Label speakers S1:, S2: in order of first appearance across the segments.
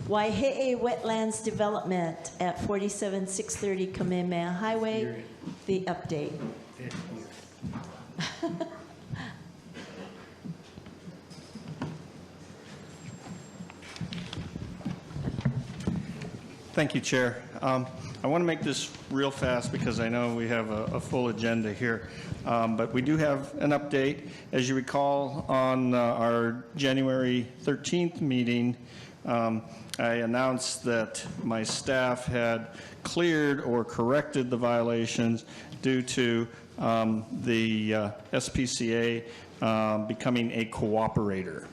S1: Waihe'e Wetlands Development at 47630 Kamehameha Highway, the update.
S2: Thank you, Chair. I want to make this real fast because I know we have a full agenda here. But we do have an update. As you recall, on our January 13th meeting, I announced that my staff had cleared or corrected the violations due to the SPCA becoming a cooperator.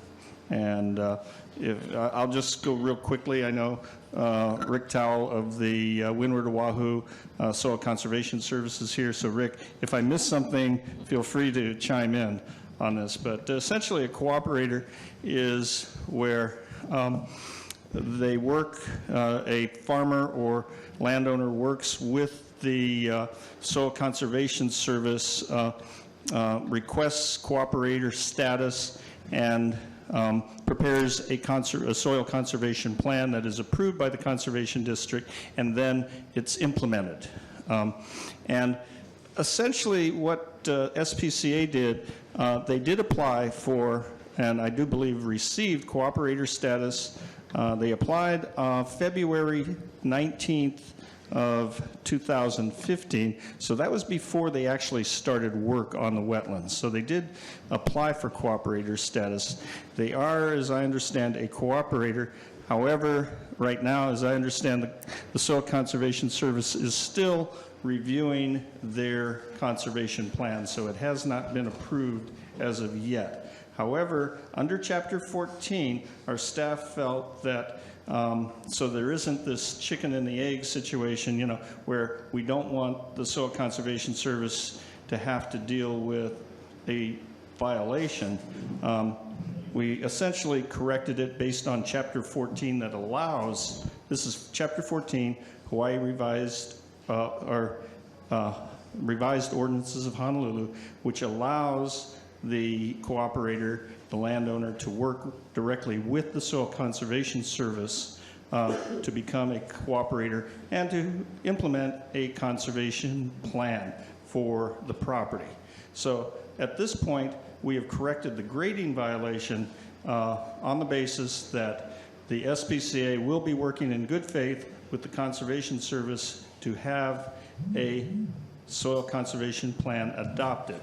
S2: And I'll just go real quickly. I know Rick Towell of the Windward Oahu Soil Conservation Services here. So Rick, if I miss something, feel free to chime in on this. But essentially a cooperator is where they work, a farmer or landowner works with the Soil Conservation Service, requests cooperator status, and prepares a soil conservation plan that is approved by the Conservation District, and then it's implemented. And essentially what SPCA did, they did apply for, and I do believe received, cooperator status. They applied February 19th of 2015, so that was before they actually started work on the wetlands. So they did apply for cooperator status. They are, as I understand, a cooperator. However, right now, as I understand, the Soil Conservation Service is still reviewing their conservation plan, so it has not been approved as of yet. However, under Chapter 14, our staff felt that so there isn't this chicken and the egg situation, you know, where we don't want the Soil Conservation Service to have to deal with a violation. We essentially corrected it based on Chapter 14 that allows, this is Chapter 14, Hawaii Revised, Revised Ordinances of Honolulu, which allows the cooperator, the landowner, to work directly with the Soil Conservation Service to become a cooperator and to implement a conservation plan for the property. So at this point, we have corrected the grading violation on the basis that the SPCA will be working in good faith with the Conservation Service to have a soil conservation plan adopted.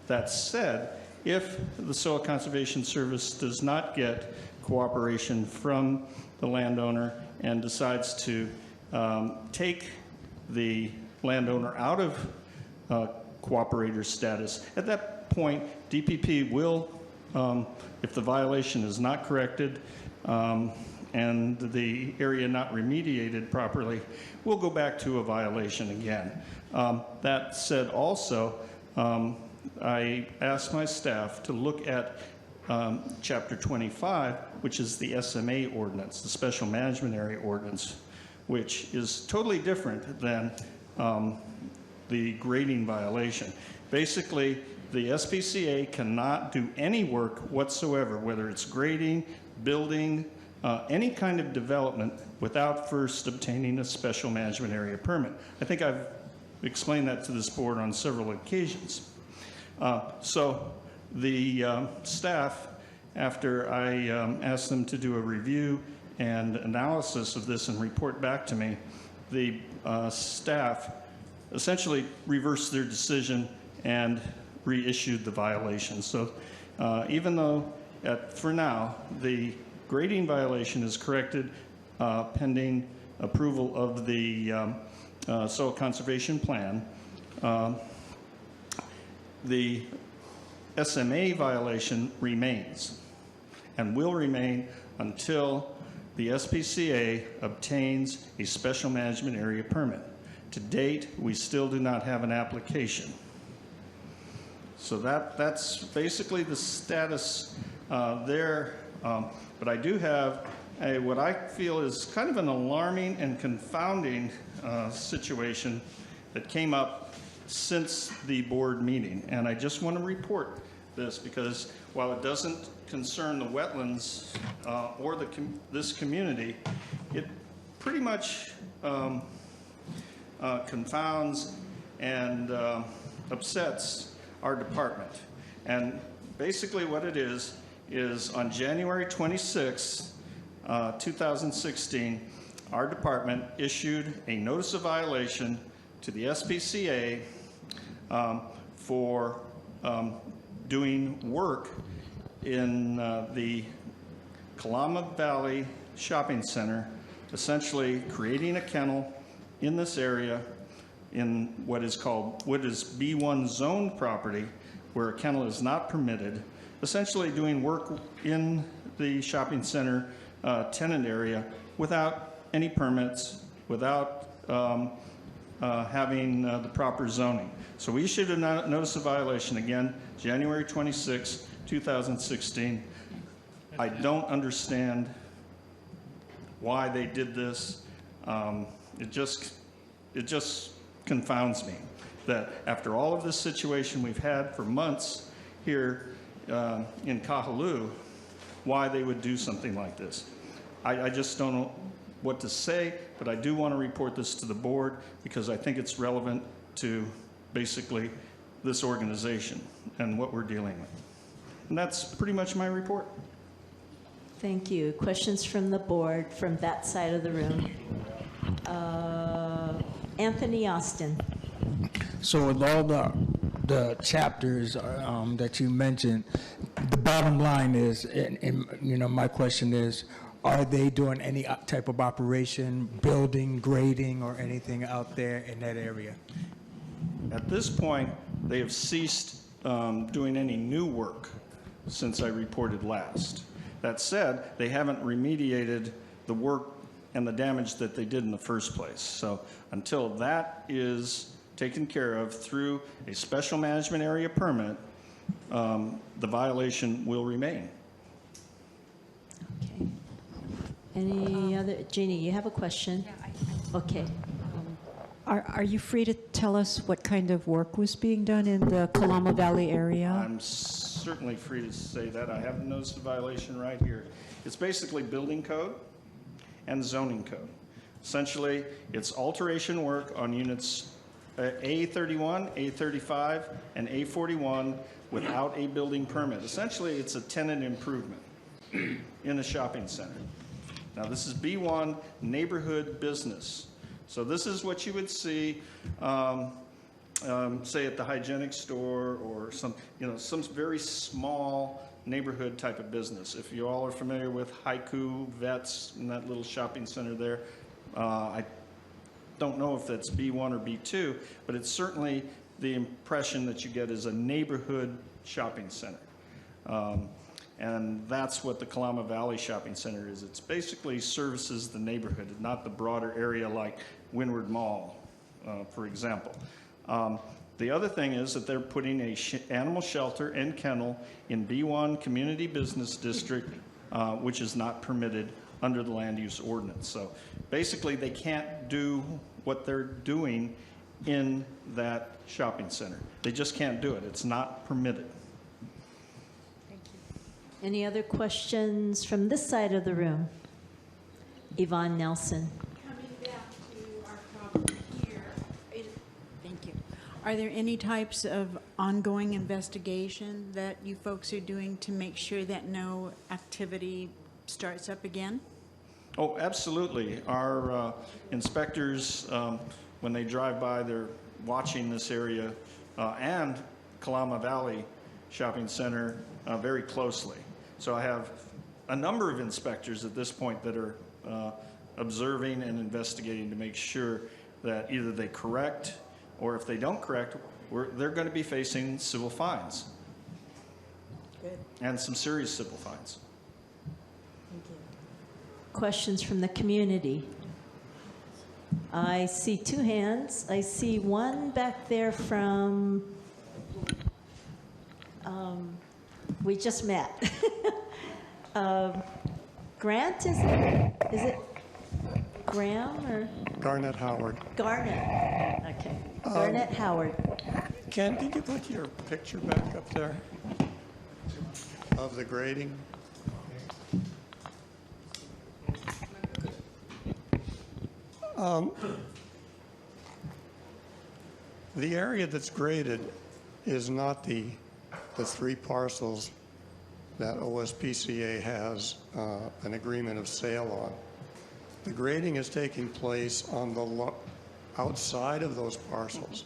S2: That said, if the Soil Conservation Service does not get cooperation from the landowner and decides to take the landowner out of cooperator status, at that point, DPP will, if the violation is not corrected and the area not remediated properly, we'll go back to a violation again. That said also, I asked my staff to look at Chapter 25, which is the SMA ordinance, the Special Management Area Ordinance, which is totally different than the grading violation. Basically, the SPCA cannot do any work whatsoever, whether it's grading, building, any kind of development, without first obtaining a Special Management Area permit. I think I've explained that to this board on several occasions. So the staff, after I asked them to do a review and analysis of this and report back to me, the staff essentially reversed their decision and reissued the violation. So even though for now the grading violation is corrected pending approval of the soil conservation plan, the SMA violation remains and will remain until the SPCA obtains a Special Management Area permit. To date, we still do not have an application. So that's basically the status there. But I do have what I feel is kind of an alarming and confounding situation that came up since the board meeting. And I just want to report this, because while it doesn't concern the wetlands or this community, it pretty much confounds and upsets our department. And basically what it is on January 26, 2016, our department issued a notice of violation to the SPCA for doing work in the Kahaluu Valley Shopping Center, essentially creating a kennel in this area in what is B1 zone property, where a kennel is not permitted, essentially doing work in the shopping center tenant area without any permits, without having the proper zoning. So we issued a notice of violation again, January 26, 2016. I don't understand why they did this. It just confounds me that after all of this situation we've had for months here in Kahaluu, why they would do something like this. I just don't know what to say, but I do want to report this to the board because I think it's relevant to basically this organization and what we're dealing with. And that's pretty much my report.
S1: Thank you. Questions from the board from that side of the room? Anthony Austin.
S3: So with all the chapters that you mentioned, the bottom line is, and my question is, are they doing any type of operation, building, grading, or anything out there in that area?
S2: At this point, they have ceased doing any new work since I reported last. That said, they haven't remediated the work and the damage that they did in the first place. So until that is taken care of through a special management area permit, the violation will remain.
S1: Okay. Any other? Jeannie, you have a question? Yeah, okay.
S4: Are you free to tell us what kind of work was being done in the Kahaluu Valley area?
S2: I'm certainly free to say that. I have a notice of violation right here. It's basically building code and zoning code. Essentially, it's alteration work on units A31, A35, and A41 without a building permit. Essentially, it's a tenant improvement in a shopping center. Now, this is B1 neighborhood business. So this is what you would see, say at the hygienic store or some very small neighborhood type of business. If you all are familiar with Haiku Vets and that little shopping center there, I don't know if that's B1 or B2, but it's certainly the impression that you get is a neighborhood shopping center. And that's what the Kahaluu Valley Shopping Center is. It's basically services the neighborhood, not the broader area like Windward Mall, for example. The other thing is that they're putting a animal shelter and kennel in B1 Community Business District, which is not permitted under the land use ordinance. So basically they can't do what they're doing in that shopping center. They just can't do it. It's not permitted.
S1: Any other questions from this side of the room? Yvonne Nelson.
S5: Coming back to our problem here, thank you. Are there any types of ongoing investigation that you folks are doing to make sure that no activity starts up again?
S2: Oh, absolutely. Our inspectors, when they drive by, they're watching this area and Kahaluu Valley Shopping Center very closely. So I have a number of inspectors at this point that are observing and investigating to make sure that either they correct, or if they don't correct, they're going to be facing civil fines.
S5: Good.
S2: And some serious civil fines.
S5: Thank you.
S1: Questions from the community? I see two hands. I see one back there from, we just met. Grant, is it Graham or?
S6: Garnett Howard.
S1: Garnett, okay. Garnett Howard.
S6: Ken, can you put your picture back up there? of the grading. The area that's graded is not the 3 parcels that OSPCA has an agreement of sale on. The grading is taking place on the outside of those parcels.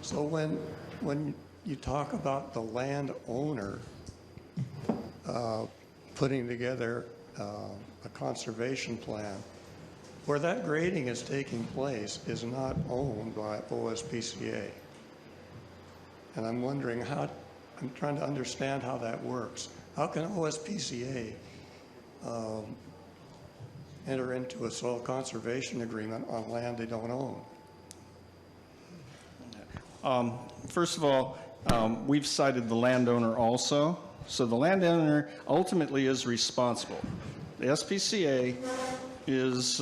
S6: So when you talk about the landowner putting together a conservation plan, where that grading is taking place is not owned by OSPCA. And I'm wondering I'm trying to understand how that works. How can OSPCA enter into a soil conservation agreement on land they don't own?
S2: First of all, we've cited the landowner also. So the landowner ultimately is responsible. The SPCA is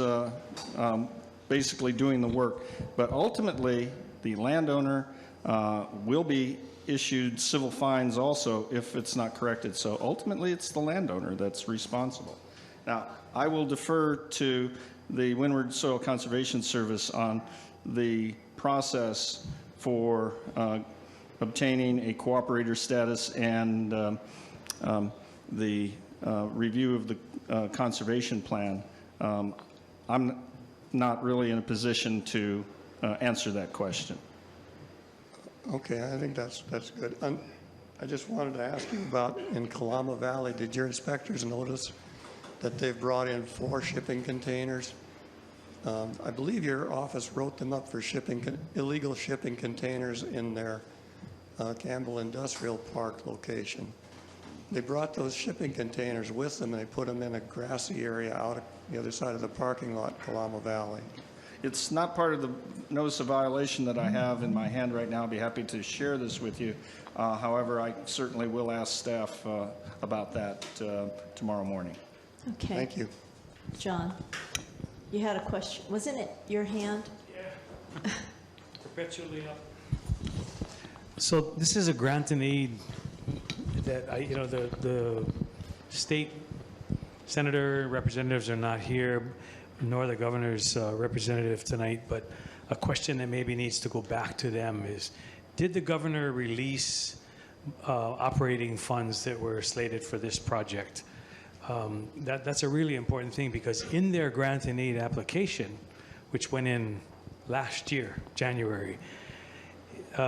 S2: basically doing the work, but ultimately the landowner will be issued civil fines also if it's not corrected. So ultimately it's the landowner that's responsible. Now, I will defer to the Windward Soil Conservation Service on the process for obtaining a cooperator status and the review of the conservation plan. I'm not really in a position to answer that question.
S6: Okay, I think that's good. I just wanted to ask you about in Kalama Valley, did your inspectors notice that they've brought in 4 shipping containers? I believe your office wrote them up for illegal shipping containers in their Campbell Industrial Park location. They brought those shipping containers with them and they put them in a grassy area out the other side of the parking lot, Kalama Valley.
S2: It's not part of the notice of violation that I have in my hand right now. I'd be happy to share this with you. However, I certainly will ask staff about that tomorrow morning.
S1: Okay.
S6: Thank you.
S1: John, you had a question. Wasn't it your hand?
S7: Yeah. Perpetually up. So this is a grant and aid that the state senator representatives are not here, nor the governor's representative tonight, but a question that maybe needs to go back to them is, did the governor release operating funds that were slated for this project? That's a really important thing, because in their grant and aid application, which went in last year, January,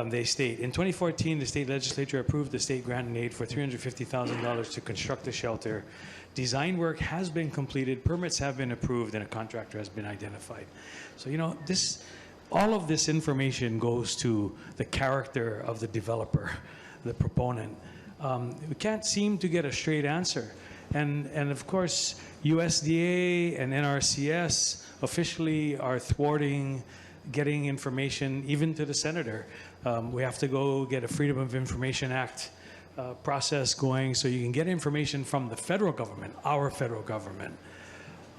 S7: they state, in 2014, the state legislature approved the state grant and aid for $350,000 to construct the shelter. Design work has been completed, permits have been approved, and a contractor has been identified. So, all of this information goes to the character of the developer, the proponent. We can't seem to get a straight answer. And of course, USDA and NRCS officially are thwarting getting information even to the senator. We have to go get a Freedom of Information Act process going so you can get information from the federal government, our federal government.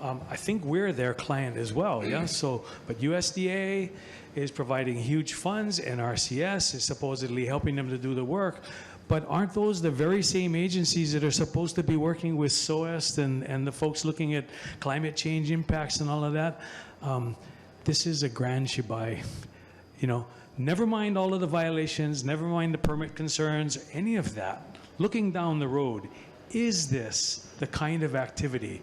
S7: I think we're their client as well, yeah? So, but USDA is providing huge funds, and NRCS is supposedly helping them to do the work. But aren't those the very same agencies that are supposed to be working with SOEST and the folks looking at climate change impacts and all of that? This is a grand shebang. Never mind all of the violations, never mind the permit concerns, any of that. Looking down the road, is this the kind of activity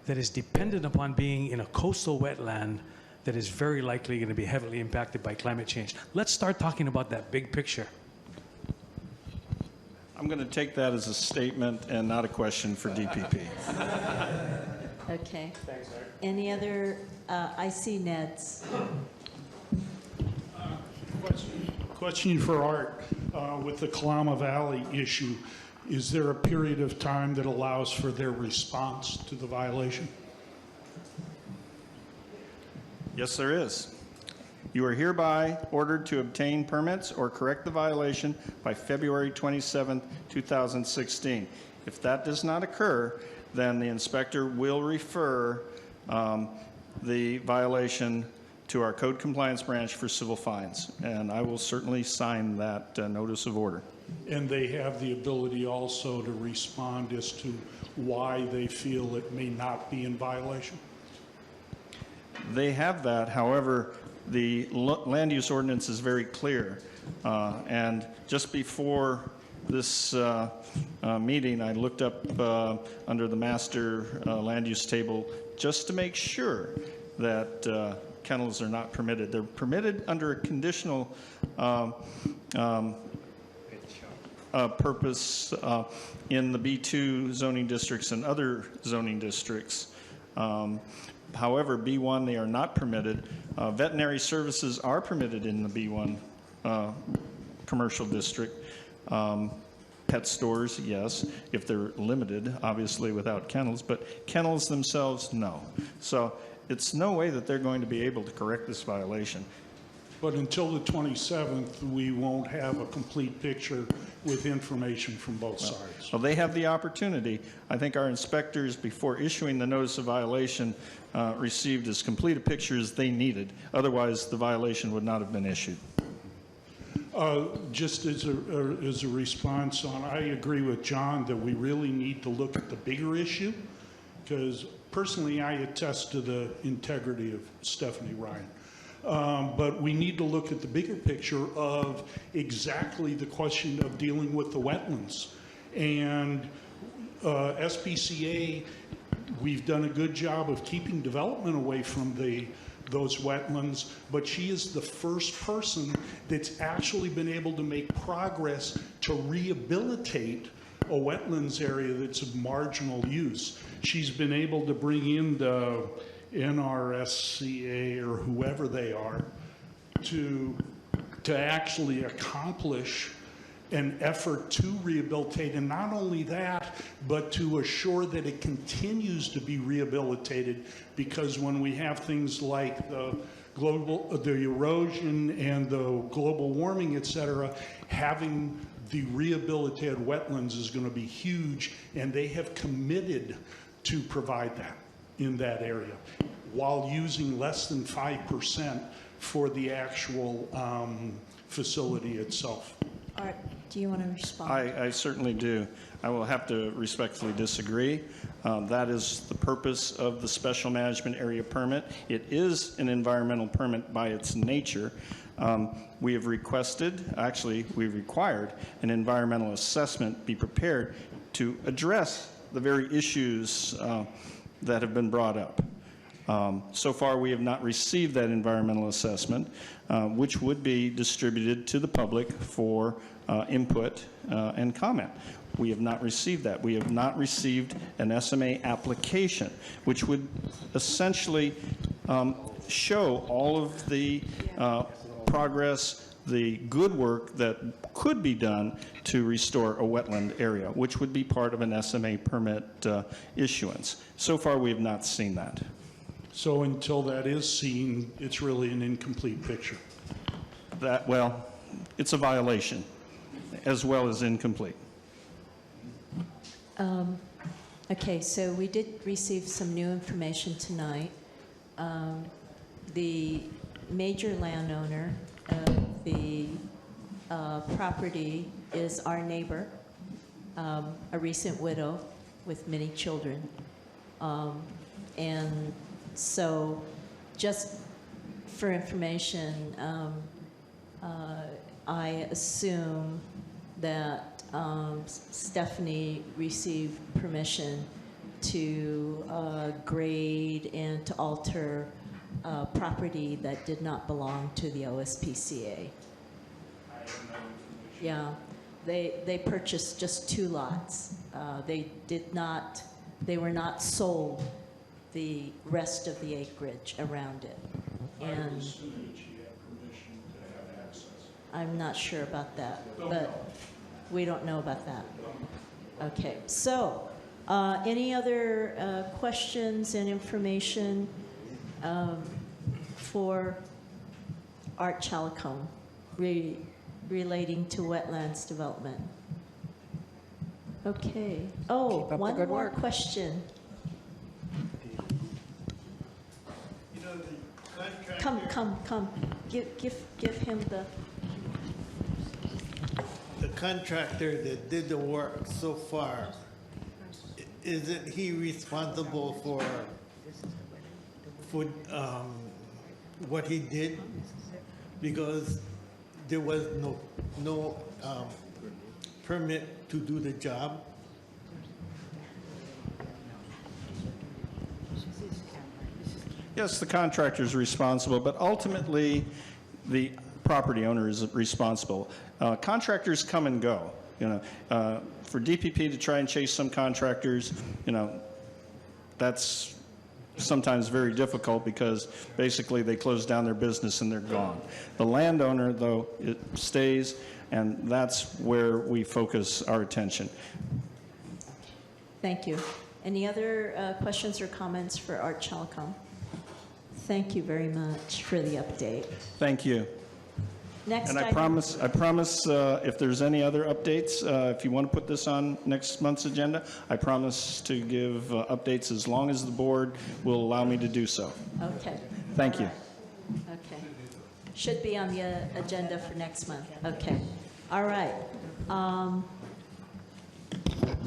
S7: that is dependent upon being in a coastal wetland that is very likely going to be heavily impacted by climate change? Let's start talking about that big picture.
S2: I'm going to take that as a statement and not a question for DPP.
S1: Okay. Thanks, Art. Any other, I see Ned's.
S8: Question for Art. With the Kalama Valley issue, is there a period of time that allows for their response to the violation?
S2: Yes, there is. You are hereby ordered to obtain permits or correct the violation by February 27, 2016. If that does not occur, then the inspector will refer the violation to our code compliance branch for civil fines, and I will certainly sign that notice of order.
S8: And they have the ability also to respond as to why they feel it may not be in violation?
S2: They have that. However, the land use ordinance is very clear. And just before this meeting, I looked up under the master land use table just to make sure that kennels are not permitted. They're permitted under a conditional purpose in the B2 zoning districts and other zoning districts. However, B1, they are not permitted. Veterinary services are permitted in the B1 commercial district. Pet stores, yes, if they're limited, obviously without kennels, but kennels themselves, no. So it's no way that they're going to be able to correct this violation.
S8: But until the 27th, we won't have a complete picture with information from both sides.
S2: Well, they have the opportunity. I think our inspectors, before issuing the notice of violation, received as complete a picture as they needed. Otherwise, the violation would not have been issued.
S8: Just as a response on, I agree with John that we really need to look at the bigger issue, because personally, I attest to the integrity of Stephanie Ryan. But we need to look at the bigger picture of exactly the question of dealing with the wetlands. And SPCA, we've done a good job of keeping development away from those wetlands, but she is the first person that's actually been able to make progress to rehabilitate a wetlands area that's of marginal use. She's been able to bring in the NRSCA or whoever they are to actually accomplish an effort to rehabilitate, and not only that, but to assure that it continues to be rehabilitated, because when we have things like the erosion and the global warming, et cetera, having the rehabilitated wetlands is going to be huge, and they have committed to provide that in that area while using less than 5% for the actual facility itself.
S1: Art, do you want to respond?
S2: I certainly do. I will have to respectfully disagree. That is the purpose of the special management area permit. It is an environmental permit by its nature. We have requested, actually we've required, an environmental assessment be prepared to address the very issues that have been brought up. So far, we have not received that environmental assessment, which would be distributed to the public for input and comment. We have not received that. We have not received an SMA application, which would essentially show all of the progress, the good work that could be done to restore a wetland area, which would be part of an SMA permit issuance. So far, we have not seen that.
S8: So until that is seen, it's really an incomplete picture.
S2: That, well, it's a violation as well as incomplete.
S1: Okay, so we did receive some new information tonight. The major landowner of the property is our neighbor, a recent widow with many children. And so just for information, I assume that Stephanie received permission to grade and to alter property that did not belong to the OSPCA. Yeah, they purchased just 2 lots. They were not sold the rest of the acreage around it. And I'm not sure about that, but we don't know about that. Okay, so any other questions and information for Art Challacombe relating to wetlands development? Okay. Oh, one more question. Come. Give him the.
S9: the contractor that did the work so far, isn't he responsible for what he did? Because there was no permit to do the job.
S2: Yes, the contractor is responsible, but ultimately, the property owner is responsible. Contractors come and go, you know. For DPP to try and chase some contractors, you know, that's sometimes very difficult because basically they close down their business and they're gone. The landowner, though, it stays, and that's where we focus our attention.
S1: Thank you. Any other questions or comments for Art Challacombe? Thank you very much for the update.
S2: Thank you.
S1: Next
S2: And I
S1: item.
S2: promise, if there's any other updates, if you want to put this on next month's agenda, I promise to give updates as long as the board will allow me to do so.
S1: Okay.
S2: Thank you.
S1: Okay. Should be on the agenda for next month. Okay. All right.